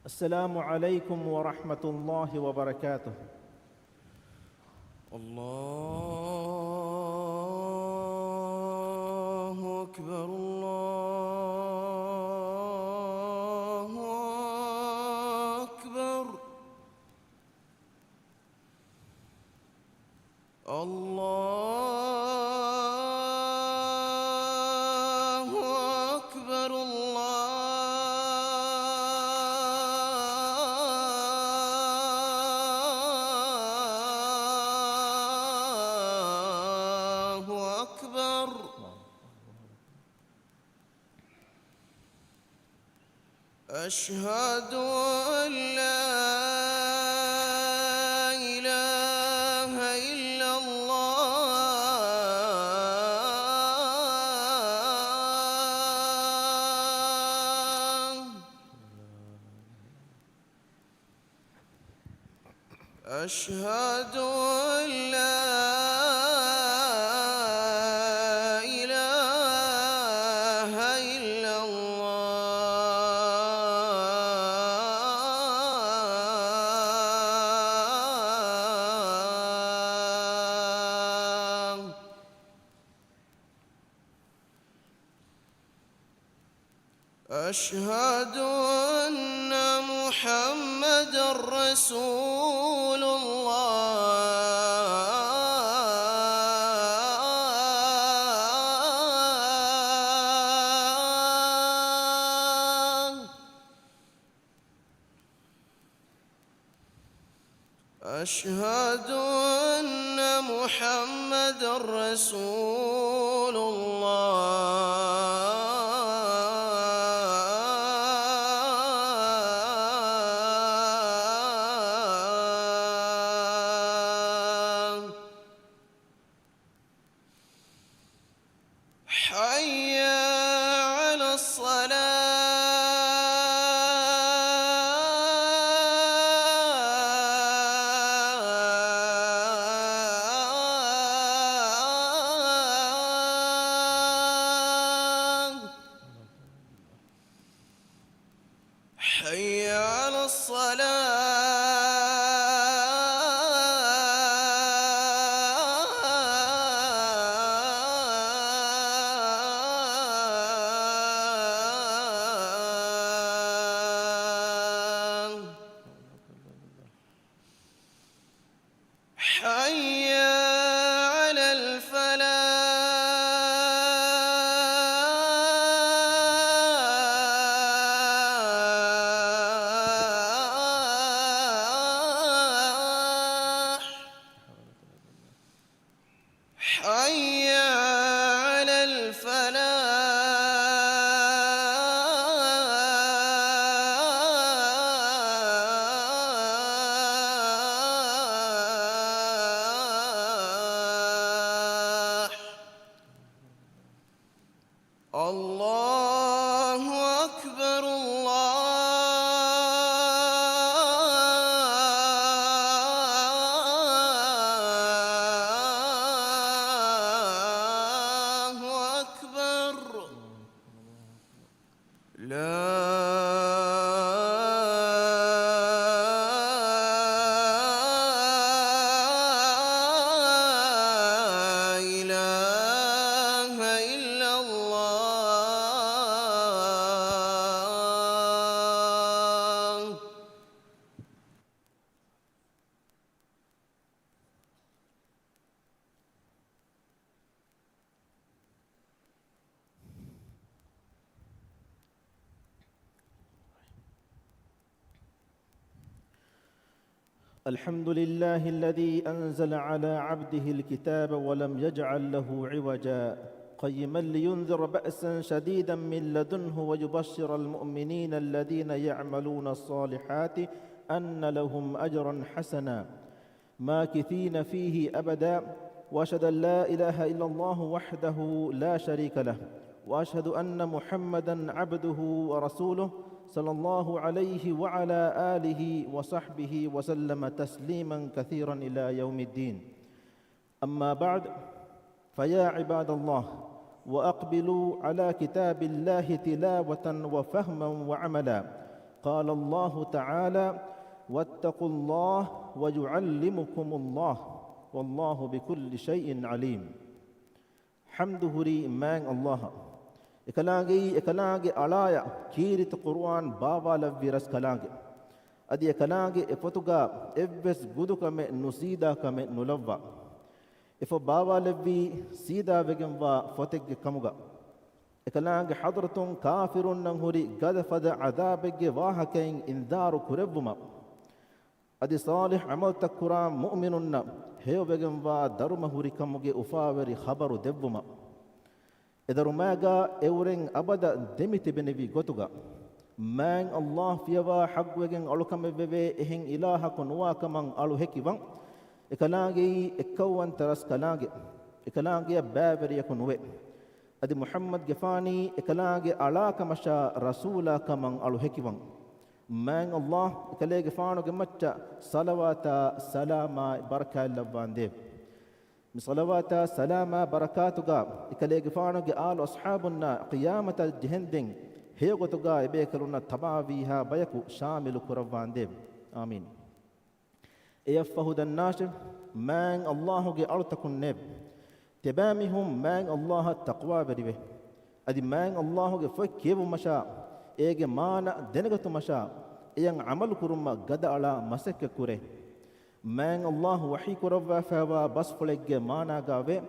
السلام عليكم ورحمة الله وبركاته. الله أكبر الله أكبر الله أكبر الله أكبر. أشهد أن لا إله إلا الله. أشهد أن لا إله إلا الله. أشهد أن محمدًا رسول الله. أشهد أن محمدًا رسول الله. حي على الصلاة. حي على الصلاة. حي على الفلاح. حي على الفلاح. الله أكبر الله أكبر. لا إله إلا الله. الحمد لله الذي أنزل على عبده الكتاب ولم يجعل له عوجا قيما لينذر بأسا شديدا من لدنه ويبشر المؤمنين الذين يعملون الصالحات أن لهم أجرا حسنا ماكثين فيه أبدا. وأشهد أن لا إله إلا الله وحده لا شريك له، وأشهد أن محمدًا عبده ورسوله صلى الله عليه وعلى آله وصحبه وسلم تسليمًا كثيرًا إلى يوم الدين. أما بعد، فيا عباد الله، وأقبلوا على كتاب الله تلاوة وفهما وعملا، قال الله تعالى واتقوا الله ويعلمكم الله والله بكل شيء عليم حمد هري مان الله එකලාගේ අලාය කීරිත කුර්ආන් බාවාලව් විරස් කලාගේ අදි එකලාගේ එපතුගා එව්ස් ගුදුකම නුසීදාකම නුලව්වා එෆ බාවාලව්වි සීදාවෙගෙන්වා ෆොතෙක්ගේ කමුගා එකලාගේ හදරතුන් කාෆිරුන් නම් හුරි ගදෆද අදාබෙගේ වාහකෙන් ඉන්දාරු කුරෙව්වම අදි සාලිහ් අමල් තකුරා මුමිනුන්න හේවෙගෙන්වා දරුම හුරි කමුගේ උෆාවරි ખબරු දෙව්වම එදරුමාගා එවරෙන් අබද දෙමිති බෙනෙවි ගොතුගා මෑන් අල්ලාහ් ෆියවා හග්වගෙන් අලුකම වෙවේ එහෙන් ඉලාහක නුවාකමන් අලු හැකිවන් එකලාගේ එක්කවන් තරස් කලාගේ එකලාගේ බෑවරියක නුවේ අදි මුහම්මද් ගෆානි එකලාගේ අලාකමෂා රසූලාකමන් අලු හැකිවන් මෑන් අල්ලාහ් එකලේ ගෆානුගේ මච්ච සලවාතා සලාමා බරකා ලබ්වාන්දේ صلواتا سلاما بركاتوغا إكلي غفانوغي آل أصحابنا قيامة الجهندين هيغوتوغا إبيكلونا تباويها بيكو شامل كروان ديب آمين إيفهد الناش مان اللهغي أرتكن نيب تبامهم مان الله التقوى بريبه أدي مان اللهغي فكيبو مشا إيغي مانا دنغتو مشا إيان عمل كرما غدا على مسك كوري مان الله وحي كروا فوا بس فلك مانا غاوي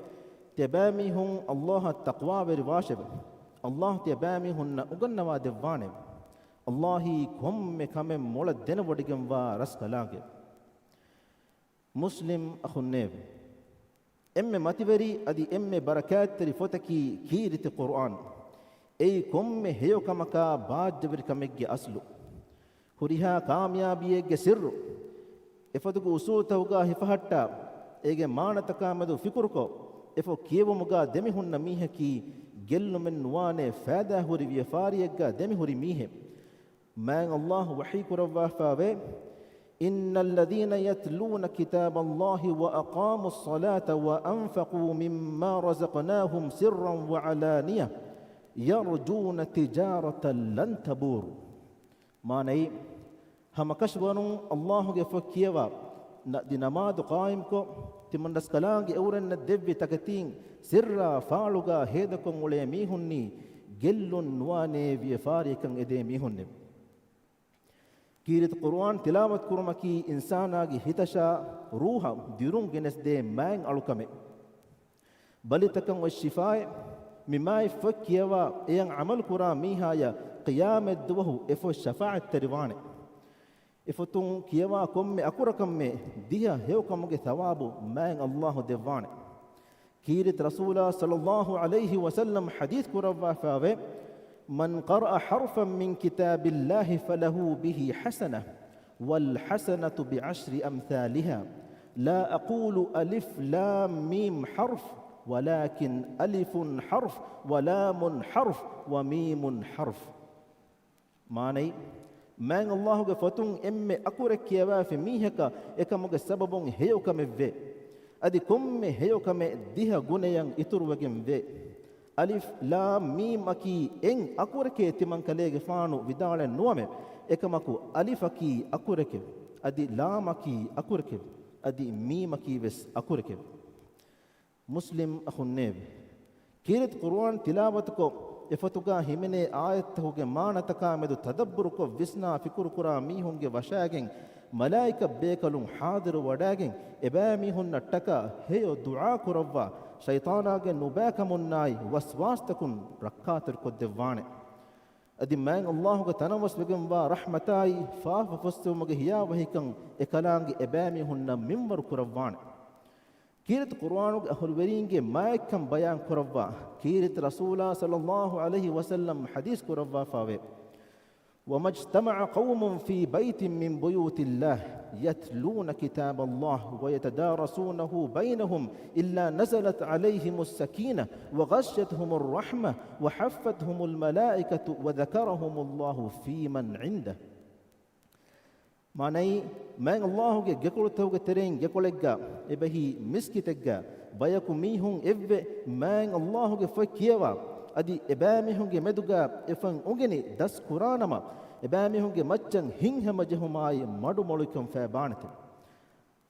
تبامي هم الله التقوى برواشب الله تبامي هن اغنوا ديوانه الله كم كم مول دين وديگم وا رس كلاگه مسلم اخنيب ام متوري ادي ام بركات تري فوتكي كيرت القران اي كم هيو كمكا باجبر كمگه اصل هريها كاميابيه سر එෆදුගු උසූතවුගා හිෆහට්ටා ඒගේ මානතකා මදු ෆිකුරුකෝ එෆෝ කියවමුගා දෙමිහුන්න මීහකි ගෙල්ලුමෙන් නුවානේ ෆෑදා හුරි වියෆාරියග්ගා දෙමිහුරි මීහෙ මෑන් අල්ලාහ් වහී කුරවා ෆාවේ ඉන්නල් ලදීන යත්ලූන කිතාබල්ලාහි වඅකාමුස් සලාත වඅන්ෆකූ මිම්මා රසක්නාහුම් සිර්රන් වඅලානිය යර්ජූන තිජාරතන් ලන් තබූර් මානයි هم كشبانو الله يفكيوا دي نماد قائمكو تمندس كلاغي اورن الدبي تكتين سر فالوغا هيدكم ولي ميهني جلن نواني بيفاريكن ادي ميهن كيرت قرآن تلاوت كرمكي انساناغي هتشا روحا ديرون جنس دي مان الوكمه بلتكن والشفاء مما يفكيوا اين عمل كرا ميهايا قيامه دوه افو الشفاعه تريوانه إفتون كيوا كم أكوركم ديها هيو كم ثواب ما الله دفعنا كيرت رسول صلى الله عليه وسلم حديث كروا فاوي من قرأ حرفا من كتاب الله فله به حسنة والحسنة بعشر أمثالها لا أقول ألف لام ميم حرف ولكن ألف حرف ولام حرف وميم حرف معنى مان الله فتون ام اكورك كيوا في ميهكا اكمغ سببون هيوكم في ادي كم هيوكم ديها غنيان اتروغم في الف لام ميم اكي ان اكورك تمن كليغ فانو ودال نومه اكمكو الف اكي اكورك ادي لام اكي اكورك ادي ميم اكي بس اكورك مسلم اخنيب كيرت قرآن تلاوتكو එෆතුගා හිමිනේ ආයත්තහුගේ මානතකා මෙදු තදබ්බුරුකො විස්නා ෆිකුරු කුරා මීහුන්ගේ වශාගෙන් මලායික බේකලුන් හාදිරු වඩාගෙන් එබෑ මීහුන් නට්ටකා හේයෝ දුආ කුරවවා ෂයිතානාගේ නුබෑකමුන්නායි වස්වාස්තකුන් රක්කාතර කොද්දෙවානේ අදි මෑන් අල්ලාහුගේ තනවස් වෙගම්වා රහමතායි ෆාෆ ෆස්තුමගේ හියා වහිකන් එකලාංගේ එබෑ මීහුන් නම් මින්වර කුරවවානේ كيرت قرآن أهل ورينجي ما يكم بيان كربا كيرت رسول صلى الله عليه وسلم حديث كربا فاوي وما اجتمع قوم في بيت من بيوت الله يتلون كتاب الله ويتدارسونه بينهم إلا نزلت عليهم السكينة وغشتهم الرحمة وحفتهم الملائكة وذكرهم الله في من عنده معنى مان الله جكول توج ترين جكولجا إبهي مسكتجا بياكو ميهون إب مان الله فكيوا أدي إباميهون جمدوجا إفن أغني دس قرانما එබෑමිහුන්ගේ මච්චන් හිංහම ජෙහුමායි මඩු මොළුකම් ෆෑබානත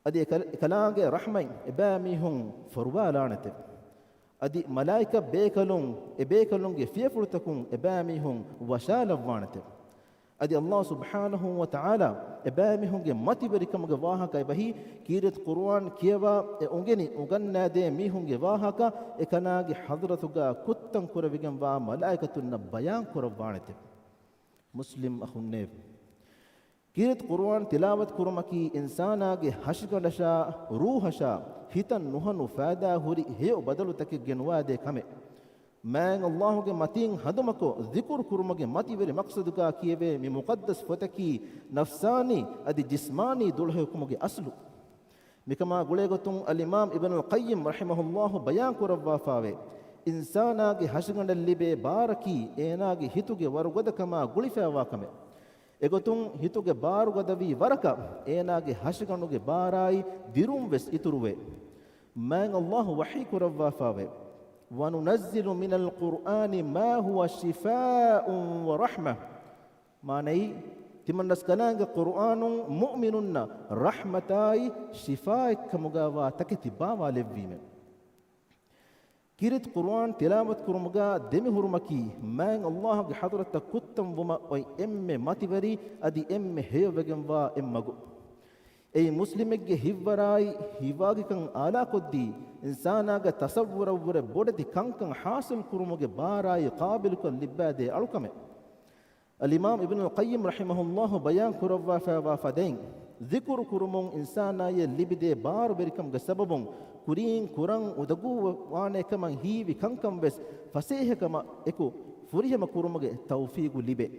අදි කලාගේ රහමයින් එබෑමිහුන් ෆොර්වාලානත අදි මලායික බේකලුන් එබේකලුන්ගේ ෆියෆුල්තකුන් එබෑමිහුන් වශාලවවානත අදි අල්ලාහ් සුබ්හානහු වතාලා එබෑමිහුන්ගේ මතිබරිකමගේ වාහකයි බහි කීරත් කුර්ආන් කියවා උගෙනි උගන්නාදේ මිහුන්ගේ වාහක එකනාගේ හදරතුගා කුත්තන් කුරවිගම් වා මලායිකතුන්න බයාන් කුරවානත මුස්ලිම් අහුන්නේ කීරත් කුර්ආන් තිලාවත් කුරමකි ඉන්සානාගේ හෂගලෂා රූහෂා හිතන් නුහනු ෆාදා හුරි හේ බදලු තක ගෙනවාදේ කමෙ මෑන් අල්ලාහුගේ මතින් හදමකෝ zikr කුරුමගේ මතිවරි මක්සදුකා කියවේ මේ මුකද්දස් ෆතකි නෆ්සානි අදි ජිස්මානි දුල්හුකුමගේ අස්ලු මිකමා ගුලේගතුන් අල් ඉමාම් ඉබ්නුල් කයිම් රහිමහුල්ලාහ් බයාන් කරවා ෆාවේ ඉන්සානාගේ හෂගඬ ලිබේ බාරකි ඒනාගේ හිතුගේ වරුගදකමා ගුලිෆාවා කමෙ එගොතුන් හිතුගේ බාරුගදවි වරක ඒනාගේ හෂගඬුගේ බාරායි දිරුම් වෙස් ඉතුරුවේ මෑන් අල්ලාහ් වහී කරවා ෆාවේ وننزل من القرآن ما هو شفاء ورحمة معنى تمنس كلام القرآن مؤمنون رحمتاي شفاء كمجاوا تكتبا والبيم كيرت قرآن تلاوة كرمجا دم هرمكي من الله حضرة كتم وما ما تبري أدي هي وجنوا مجو أي مسلم هيفراي هيواجي كان على قدي إنسانا تصور ور بودي كان حاصل كرمه باراي قابل كل لبادة ألقمه الإمام ابن القيم رحمه الله بيان كروا فدين ذكر كرمون إنسانا يلبدي بار بركم جسببون كورين كوران ودقو وانه كمان هي كان بس فسيه كما إكو فريه ما كرمه توفيق لبه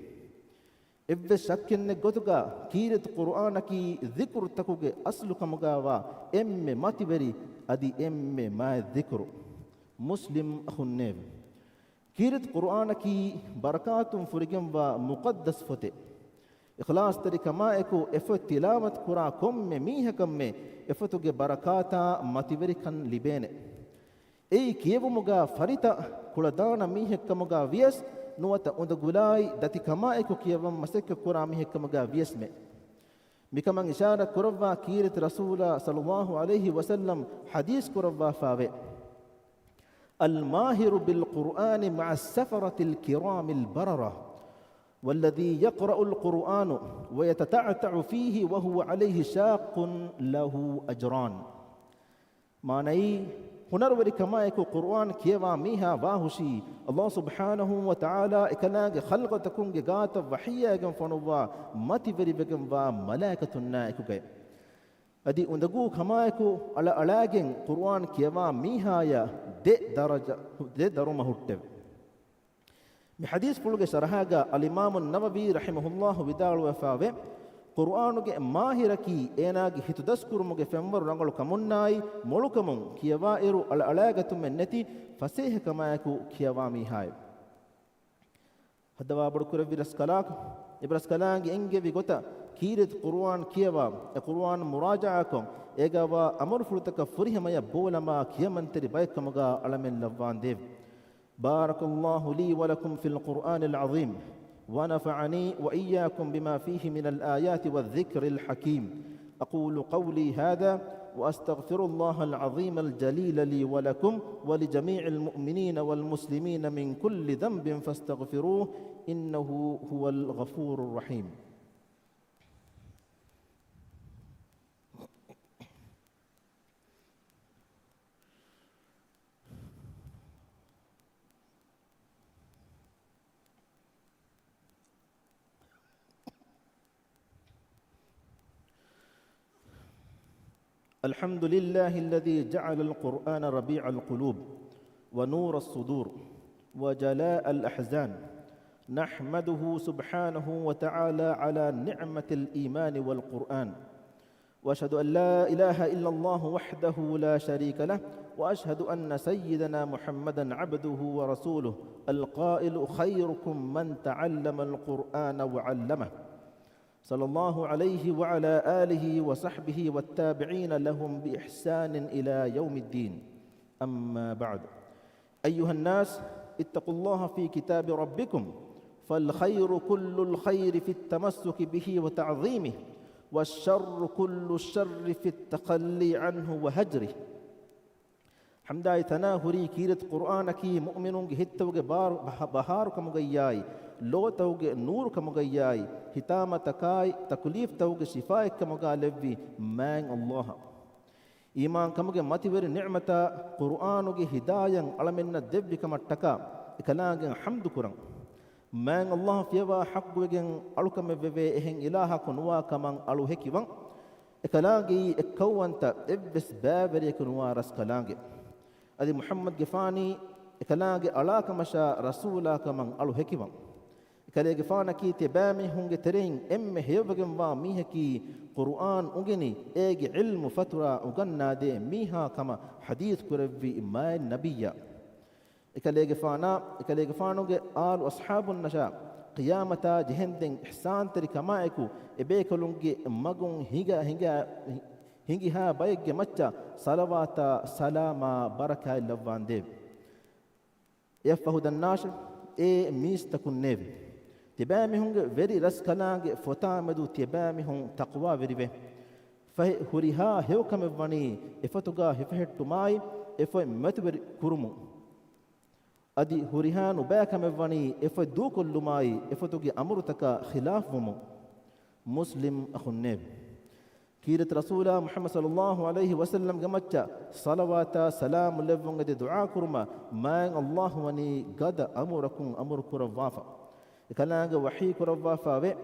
إذا شكّن قطعا كيرت قرآن كي ذكر تكوجي أصل كمجاوا ما تبري أدي ما ذكر مسلم أخنّيب كيرت قرآن كي بركات فرجم ومقدس فتى إخلاص تري كما إكو إفت تلاوة قرآن كم ميه كم إفتوجي بركاتا ما تبري كان لبنه أي كيف مجا فريتا كل دانا ميه كمجا ويس نوتا عند غلاي دتي كما إكو كيفم مسك قرآن ميه كمجا ويس مه مكمان إشارة كروا كيرت رسول صلى الله عليه وسلم حديث كروا فاوي الماهر بالقرآن مع السفرة الكرام البررة والذي يقرأ القرآن ويتتعتع فيه وهو عليه شاق له أجران معنى هنروري كما يكو قرآن كيوا ميها واهشي الله سبحانه وتعالى إكلاج خلق تكون جات وحيا جن فنوا ما تبري بجن وملائكة النائكو جاي أدي عندكو كما يكو على علاجين قرآن كيوا ميها يا ده درجة هتب بحديث فلوج شرحها الإمام النووي رحمه الله بدال وفاوه قرآنගේ මාහිරකි ඒනාගේ හිත දස්කුරුමුගේ ෆෙම්වර රංගලු කමුන්නයි මොළුකමුන් කියවා ඉරු අල අලයගතුම් නැති ෆසේහ කමයකු කියවා මීහාය හදවා බඩ කුර විරස් කලාක් ඉබ්‍රස් කලාගේ එංගේ විගත කීරත් කුර්ආන් කියවා ඒ කුර්ආන් මුරාජාකම් ඒගවා අමර ෆුල්තක ෆුරිහමය බෝලමා කියමන්තරි බයකමගා අලමෙන් ලව්වාන් දේව බාරකල්ලාහු ලී වලකුම් ෆිල් කුර්ආනිල් අසීම් ونفعني وإياكم بما فيه من الآيات والذكر الحكيم أقول قولي هذا وأستغفر الله العظيم الجليل لي ولكم ولجميع المؤمنين والمسلمين من كل ذنب فاستغفروه إنه هو الغفور الرحيم الحمد لله الذي جعل القرآن ربيع القلوب ونور الصدور وجلاء الأحزان نحمده سبحانه وتعالى على نعمة الإيمان والقرآن وأشهد أن لا إله إلا الله وحده لا شريك له وأشهد أن سيدنا محمدًا عبده ورسوله القائل خيركم من تعلم القرآن وعلمه صلى الله عليه وعلى آله وصحبه والتابعين لهم بإحسان إلى يوم الدين أما بعد أيها الناس اتقوا الله في كتاب ربكم فالخير كل الخير في التمسك به وتعظيمه والشر كل الشر في التخلي عنه وهجره. حمداي تناهري كيرت قرآنك مؤمنون هتوغ بهار كمغياي لو توغ نور كمغياي هتام تكاي تكليف توغ شفاء كمغالبي مان الله إيمان كمغ ماتيور نعمة قرآنك هدايا علمنا الدب كمتكا إكلاغ حمد كران مان الله فيوا حق وجن ألوكم ببي إهن إلها كنوا كمان ألو هكيوان إكلاغي إكوانتا إبس بابري كنوا رسكلاغي أدي محمد جفاني إكلاغي ألاك مشا رسولا كمان ألو هكيوان إكلاغي جفانا كي تبامي هنگ ترين إم هيوبغن وا ميهكي قرآن أغني إيجي علم فترة أغنى دي ميها كما حديث كربي إما النبي إكلاغي فانوغي آل أصحاب النشاء قيامتا جهندن إحسان تري كمائكو إبيكولونغي مغون هنگي ها بايك مچا صلواتا سلاما بركة اللوان ديب يفهد الناش ميستكن نيب تبامي هنگ وري رسكلاغ فتامدو تبامي هن تقوى وري به فهي هريها هيوكم واني إفتوغا هفهتو ماي إفو متور كرمو أدي هريهان وباكم واني إفو دوكل لماي إفتوغي أمرتك خلاف ومو مسلم أخو النيب كيرت رسول محمد صلى الله عليه وسلم جمعت صلواتا سلام لفون قد دعاء كرما ما الله وني قد أمركم أمر كرفافا كلام وحي كرفافا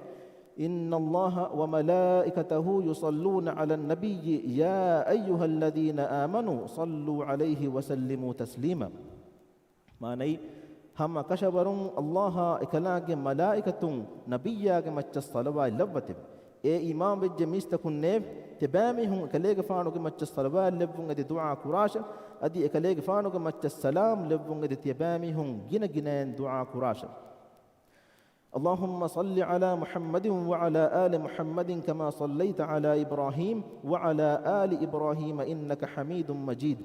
إن الله وملائكته يصلون على النبي يا أيها الذين آمنوا صلوا عليه وسلموا تسليما ما ني هم كشبرون الله كلام ملائكة نبيا جمعت الصلوات لفتم إمام بجميس تكون نيف تبامي هم كليج فانو كمتش الصلوات لبون قد دعاء كراشة أدي كليج فانو كمتش السلام لبون قد تبامي هم جنين دعاء كراشة. اللهم صل على محمد وعلى آل محمد كما صليت على إبراهيم وعلى آل إبراهيم إنك حميد مجيد.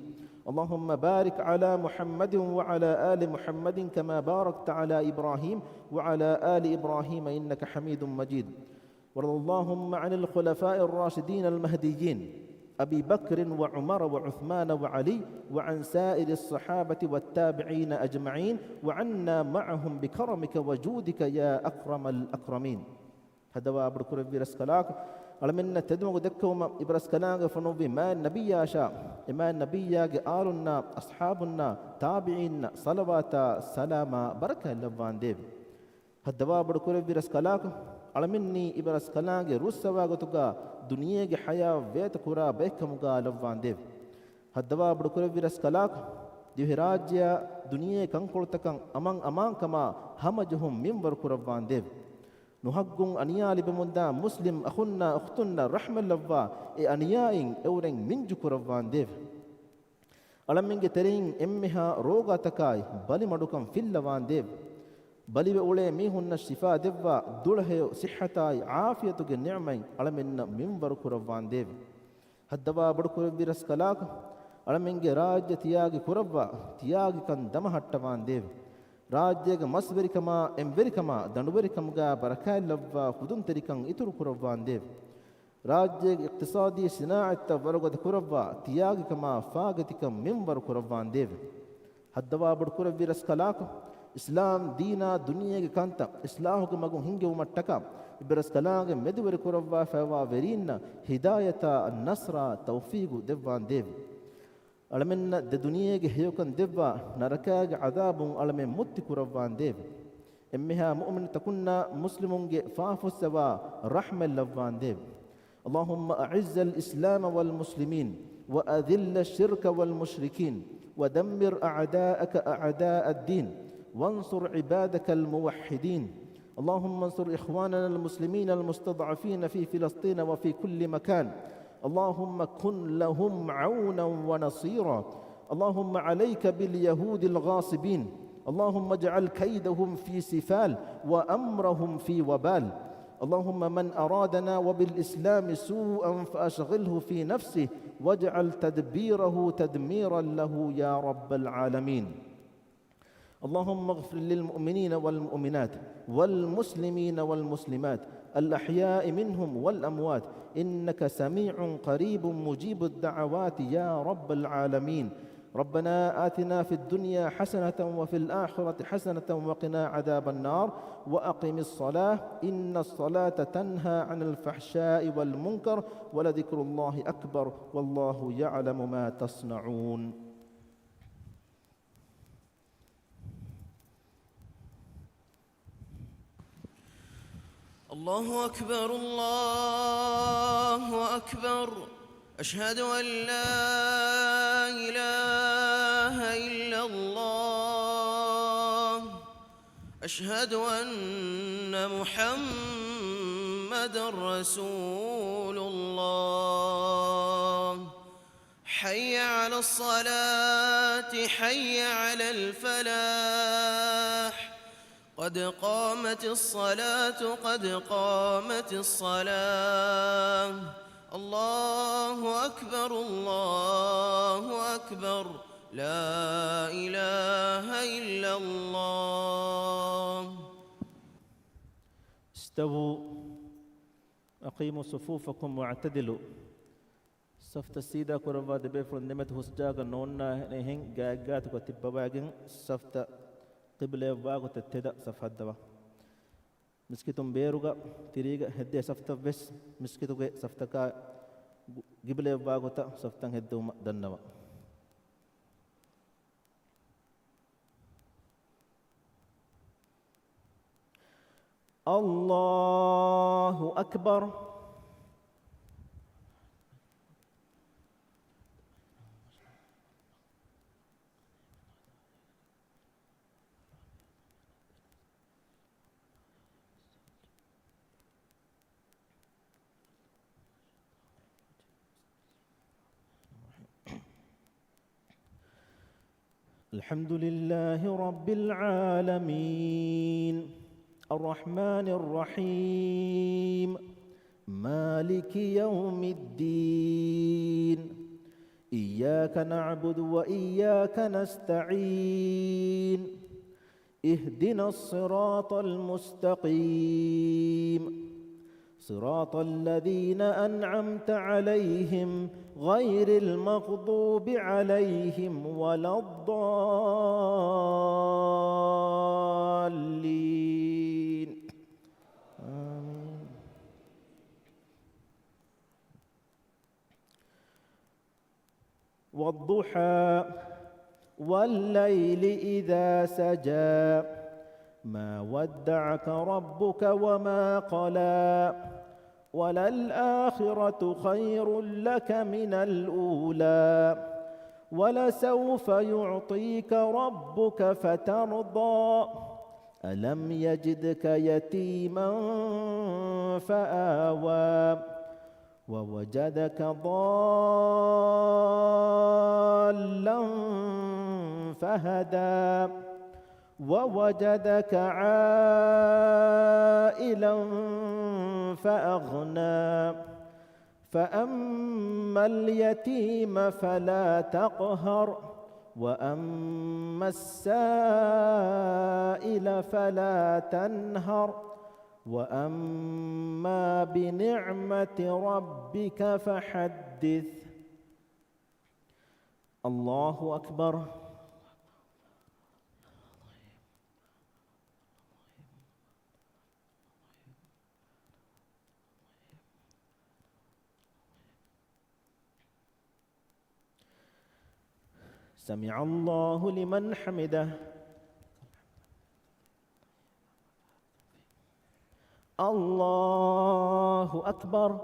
اللهم بارك على محمد وعلى آل محمد كما باركت على إبراهيم وعلى آل إبراهيم إنك حميد مجيد. وارض اللهم عن الخلفاء الراشدين المهديين أبي بكر وعمر وعثمان وعلي وعن سائر الصحابة والتابعين أجمعين وعنا معهم بكرمك وجودك يا أكرم الأكرمين. هذا وابر كربي رسكلاك على من تدمغ دكوم إبرسكلاك فنوبي ما النبي شاء ما النبي آلنا أصحابنا تابعين صلوات سلام بركة لبان ديب. هذا وابر كربي رسكلاك على مني إبرس كلامك روسوا قطعا دنيا حياة ويت كورا بيكموغا لفان ديف هدوا بدكورة إبرس كلاك ديهراجيا دنيا كنقول تكان أمان كما هم جهم منبر كورا فان ديف نهجون أنيا لبمندا مسلم أخونا أختنا رحمة لفا أنياين أورين منج كورا فان ديف على من جترين إمها روغا تكاي بالي مدوكم في اللفان ديف بلي بقولي ميهن الشفاء دبا دوله صحتاي عافيتك النعمة على من منبر كرفان ديف هدبا بدكور بيرس كلاك على من راج تياغي كرفا تياغي كان دم هتوان ديف راجيغ مسبري كما امبري كما دندبري كمغا بركاي لبا خدون تريكان إتر كرفان ديف راجيغ اقتصادي صناعة ورغد كرفا تياغي كما فاغتكم منبر كرفان ديف هدبا بدكور بيرس كلاك إسلام دينا دنيا كانتا إسلام كماغون هنگه ومتكا إبرس كلام مدور كروا فوا ورينا هداية النصر توفيق دفان ديف علمنا الدنيا هيوكن دفا نركاج عذاب علم مت كروان ديف إمها مؤمن تكون مسلم فافس سوا رحمة لفان ديف اللهم أعز الإسلام والمسلمين وأذل الشرك والمشركين ودمر أعداءك أعداء الدين وانصر عبادك الموحدين اللهم انصر إخواننا المسلمين المستضعفين في فلسطين وفي كل مكان اللهم كن لهم عونا ونصيرا اللهم عليك باليهود الغاصبين اللهم اجعل كيدهم في سفال وأمرهم في وبال اللهم من أرادنا وبالإسلام سوءا فأشغله في نفسه واجعل تدبيره تدميرا له يا رب العالمين اللهم اغفر للمؤمنين والمؤمنات والمسلمين والمسلمات الأحياء منهم والأموات إنك سميع قريب مجيب الدعوات يا رب العالمين. ربنا آتنا في الدنيا حسنة وفي الآخرة حسنة وقنا عذاب النار وأقم الصلاة إن الصلاة تنهى عن الفحشاء والمنكر ولذكر الله أكبر والله يعلم ما تصنعون. الله أكبر الله أكبر. أشهد أن لا إله إلا الله. أشهد أن محمدًا رسول الله. حي على الصلاة حي على الفلاح. قد قامت الصلاة قد قامت الصلاة. الله أكبر الله أكبر. لا إله إلا الله. استووا أقيموا صفوفكم واعتدلوا. صفت السيدة كربا دبي فرندمت هسجاغ نونا نهين غاغات كتبواغن صفت قبلة واغو تتدا صفحة دوا مسكتم بيروغا تريغا هدي صفت بس مسكتو صفتكا قبلة واغو تا صفتن هدو دنوا. الله أكبر. الحمد لله رب العالمين الرحمن الرحيم مالك يوم الدين إياك نعبد وإياك نستعين اهدنا الصراط المستقيم صراط الذين أنعمت عليهم غير المغضوب عليهم ولا الضالين آمين. والضحى والليل إذا سجى ما ودعك ربك وما قلى وللآخرة خير لك من الأولى ولسوف يعطيك ربك فترضى ألم يجدك يتيما فآوى ووجدك ضالا فهدى ووجدك عائلا فأغنى فأما اليتيم فلا تقهر وأما السائل فلا تنهر وأما بنعمة ربك فحدث. الله أكبر. سمع الله لمن حمده. الله أكبر.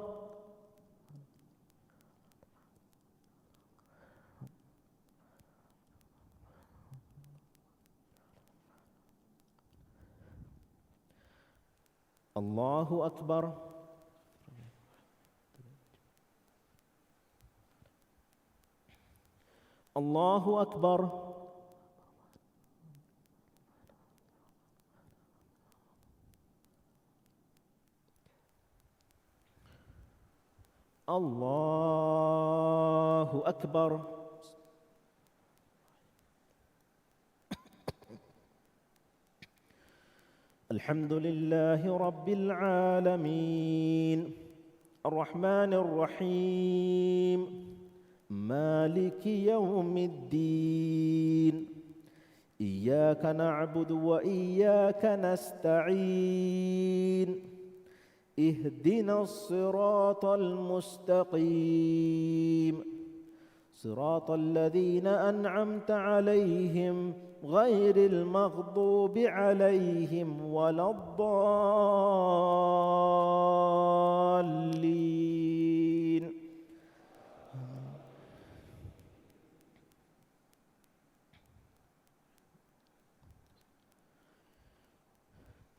الله أكبر. الله أكبر. الله أكبر. الحمد لله رب العالمين الرحمن الرحيم مالك يوم الدين إياك نعبد وإياك نستعين اهدنا الصراط المستقيم صراط الذين أنعمت عليهم غير المغضوب عليهم ولا الضالين.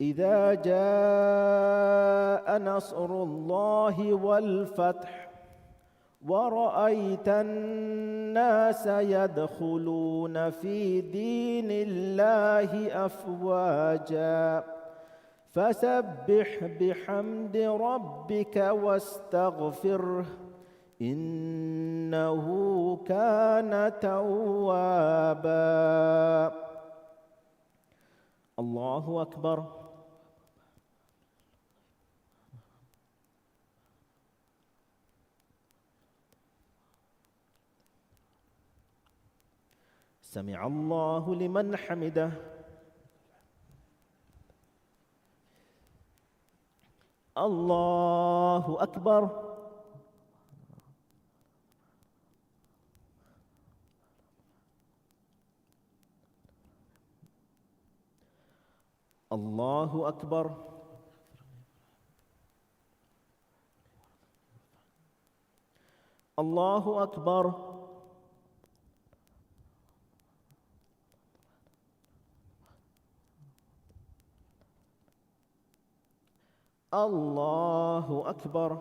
إذا جاء نصر الله والفتح ورأيت الناس يدخلون في دين الله أفواجا فسبح بحمد ربك واستغفره إنه كان توابا. الله أكبر. سمع الله لمن حمده. الله أكبر. الله أكبر. الله أكبر. الله أكبر.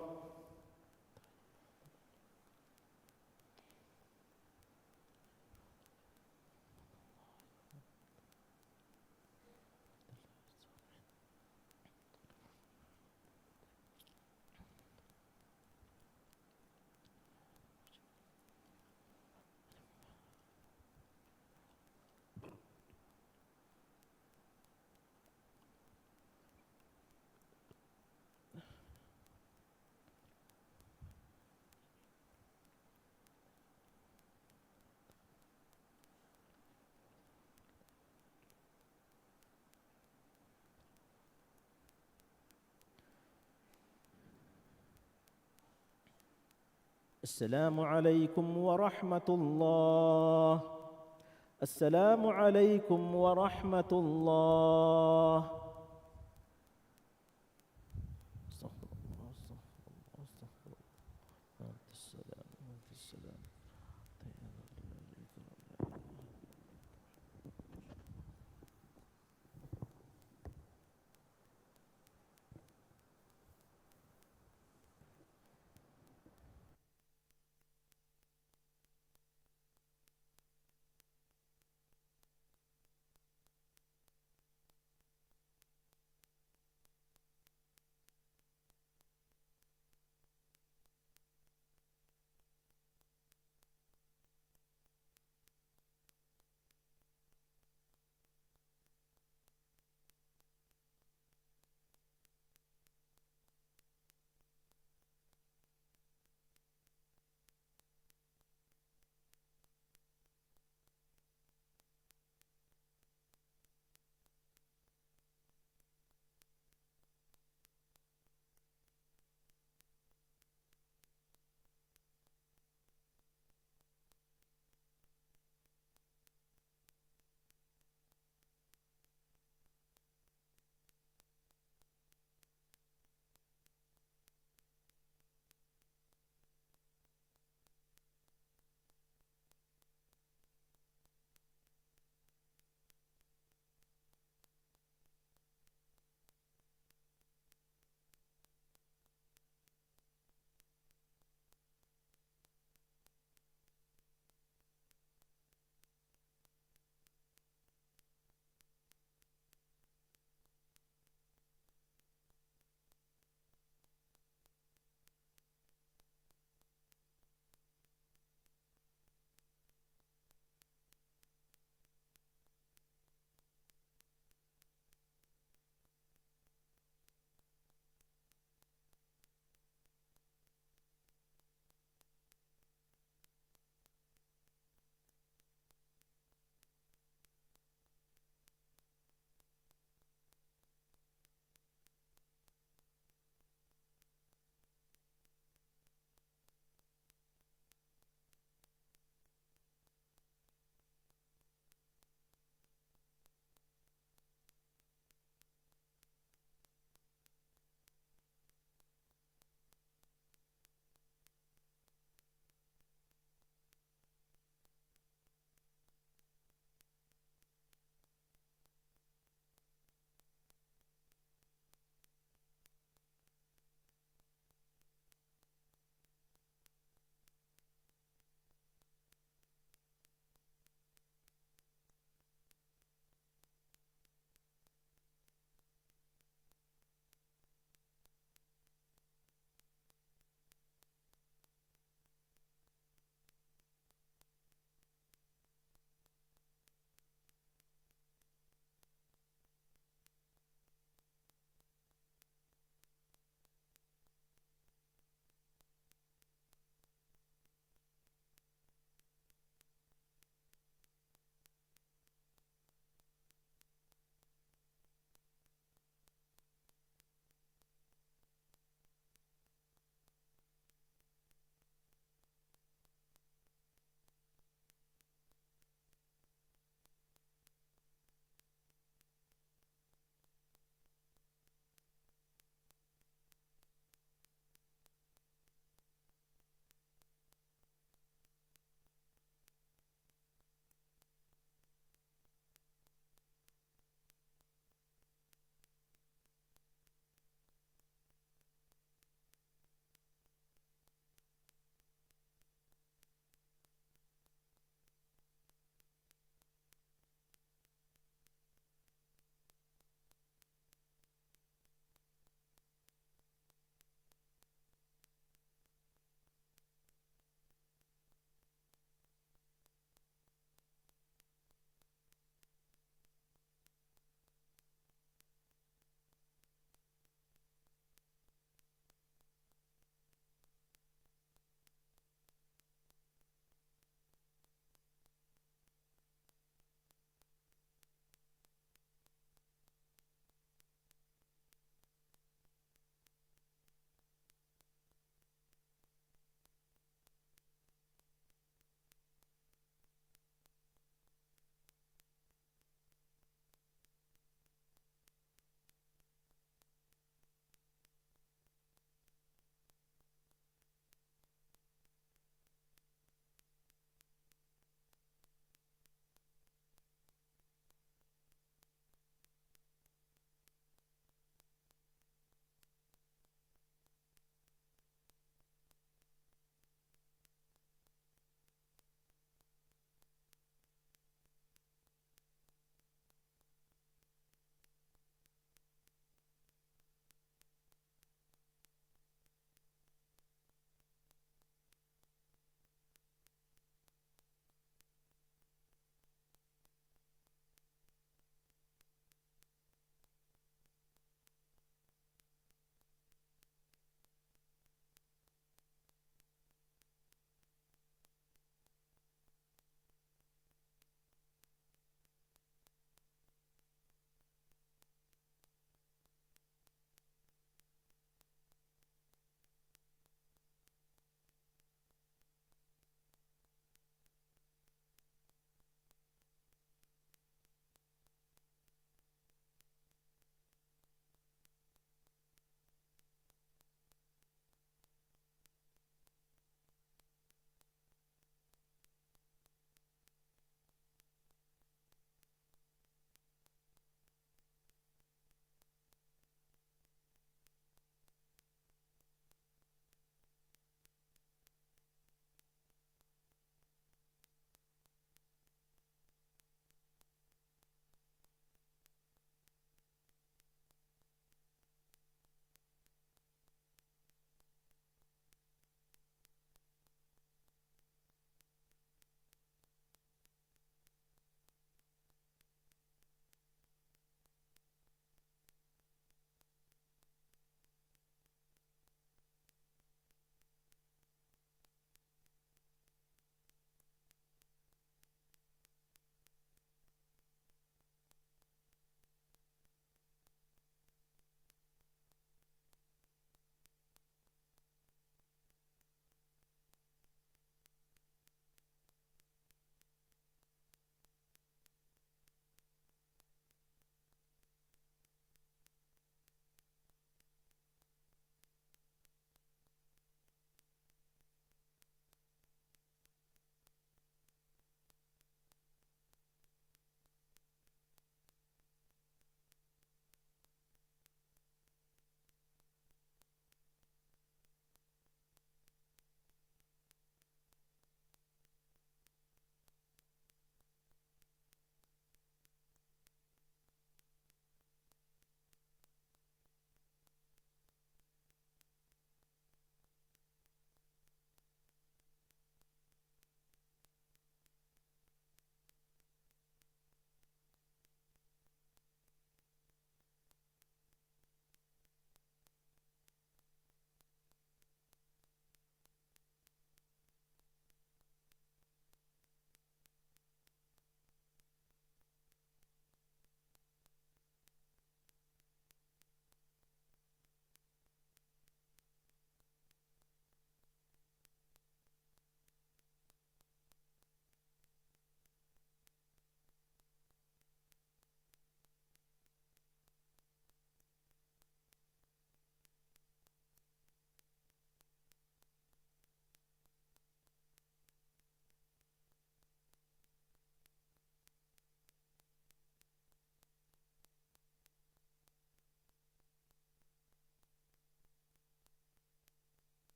السلام عليكم ورحمة الله. السلام عليكم ورحمة الله.